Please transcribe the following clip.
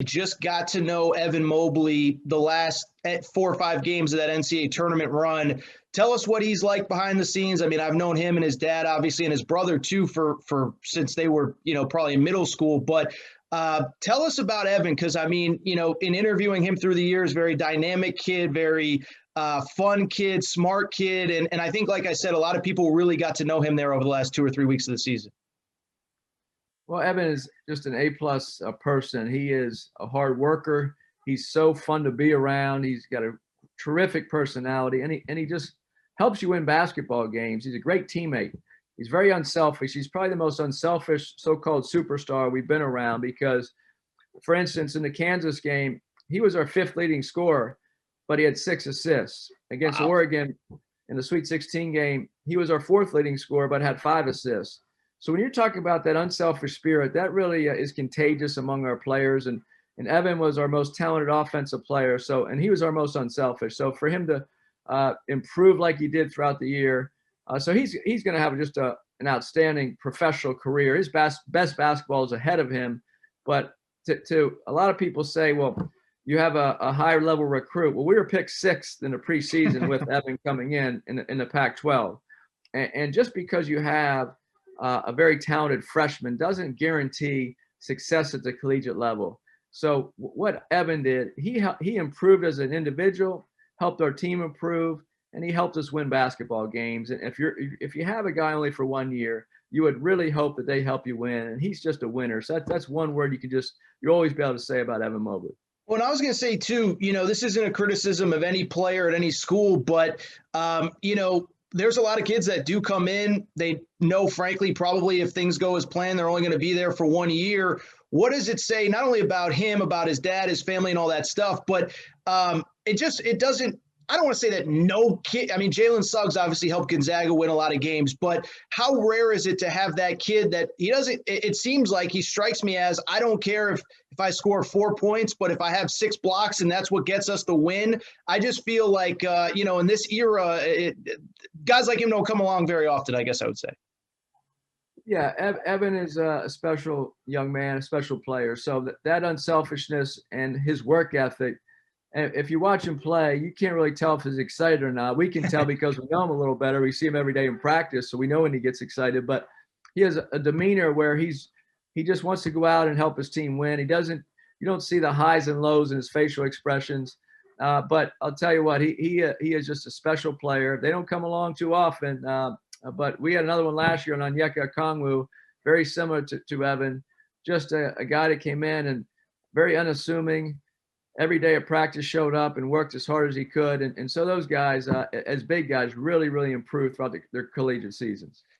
Just got to know Evan Mobley the last 4 or 5 games of that NCAA tournament run. Tell us what he's like behind the scenes. I mean, I've known him and his dad, obviously, and his brother too, for since they were, probably in middle school. But tell us about Evan, because I mean, in interviewing him through the years, very dynamic kid, very fun kid, smart kid, and I think, like I said, a lot of people really got to know him there over the last 2 or 3 weeks of the season. Well, Evan is just an A-plus person. He is a hard worker. He's so fun to be around. He's got a terrific personality, and he just helps you win basketball games. He's a great teammate. He's very unselfish. He's probably the most unselfish so-called superstar we've been around because, for instance, in the Kansas game, he was our 5th leading scorer, but he had 6 assists. Against Oregon in the Sweet 16 game, he was our 4th leading scorer, but had 5 assists. So when you're talking about that unselfish spirit, that really is contagious among our players. And Evan was our most talented offensive player. And he was our most unselfish. So for him to improve like he did throughout the year, so he's going to have just an outstanding professional career. His best basketball is ahead of him. But to a lot of people say, well, you have a higher level recruit. Well, we were picked 6th in the preseason with Evan coming in the Pac-12. And just because you have a very talented freshman doesn't guarantee success at the collegiate level. So what Evan did, he improved as an individual, helped our team improve, and he helped us win basketball games. And if you have a guy only for 1 year, you would really hope that they help you win. And he's just a winner. So that's one word you always be able to say about Evan Mobley. Well, and I was going to say too, this isn't a criticism of any player at any school, but there's a lot of kids that do come in. They know, frankly, probably if things go as planned, they're only going to be there for 1 year. What does it say not only about him, about his dad, his family, and all that stuff, but it doesn't – I don't want to say that no kid – I mean, Jalen Suggs obviously helped Gonzaga win a lot of games, but how rare is it to have that kid that he doesn't – it seems like he strikes me as, I don't care if I score 4 points, but if I have 6 blocks and that's what gets us the win, I just feel like, in this era, guys like him don't come along very often, I guess I would say. Yeah, Evan is a special young man, a special player. So that unselfishness and his work ethic, and if you watch him play, you can't really tell if he's excited or not. We can tell because we know him a little better. We see him every day in practice, so we know when he gets excited. But he has a demeanor where he just wants to go out and help his team win. You don't see the highs and lows in his facial expressions. But I'll tell you what, he is just a special player. They don't come along too often. But we had another one last year on Onyeka Okongwu, very similar to Evan, just a guy that came in and very unassuming. Every day at practice showed up and worked as hard as he could. And so those guys, as big guys, really, really improved throughout their collegiate seasons.